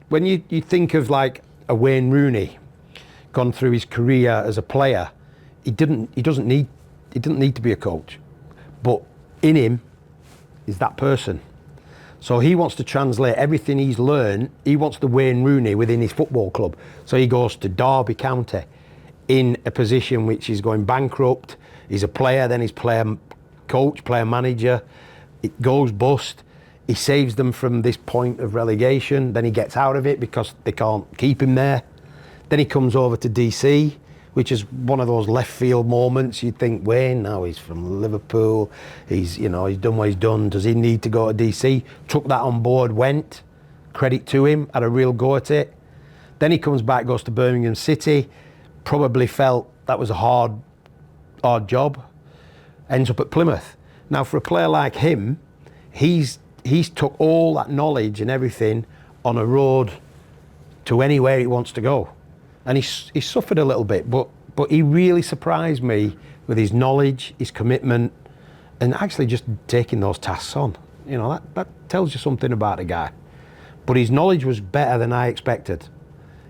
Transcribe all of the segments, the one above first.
when you think of like a Wayne Rooney, gone through his career as a player, he didn't need to be a coach, but in him is that person. So he wants to translate everything he's learned. He wants the Wayne Rooney within his football club. So he goes to Derby County in a position which is going bankrupt. He's a player, then he's player coach, player manager. It goes bust. He saves them from this point of relegation. Then he gets out of it because they can't keep him there. Then he comes over to DC, which is one of those left field moments. You'd think, Wayne, now he's from Liverpool, he's done what he's done, does he need to go to DC? Took that on board, went, credit to him, had a real go at it. Then he comes back, goes to Birmingham City, probably felt that was a hard job, ends up at Plymouth. Now for a player like him, he's took all that knowledge and everything on a road to anywhere he wants to go. And he suffered a little bit, but he really surprised me with his knowledge, his commitment, and actually just taking those tasks on. You know, that tells you something about the guy. But his knowledge was better than I expected.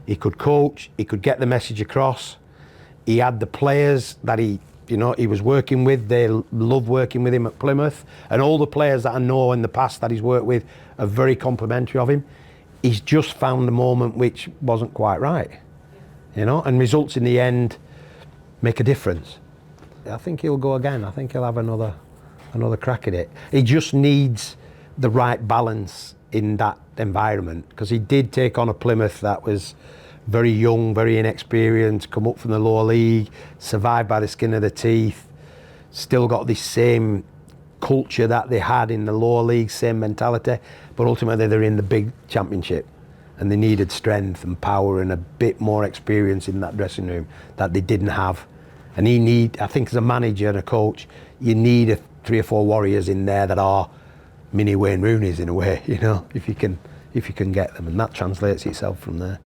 He could coach, he could get the message across. He had the players that he was working with. They love working with him at Plymouth. And all the players that I know in the past that he's worked with are very complimentary of him. He's just found the moment which wasn't quite right. And results in the end make a difference. I think he'll go again. I think he'll have another crack at it. He just needs the right balance in that environment, because he did take on a Plymouth that was very young, very inexperienced, come up from the lower league, survived by the skin of their teeth, still got this same culture that they had in the lower league, same mentality, but ultimately they're in the big championship. And they needed strength and power and a bit more experience in that dressing room that they didn't have. And I think as a manager and a coach, you need 3 or 4 warriors in there that are mini Wayne Rooneys in a way, if you can get them, and that translates itself from there.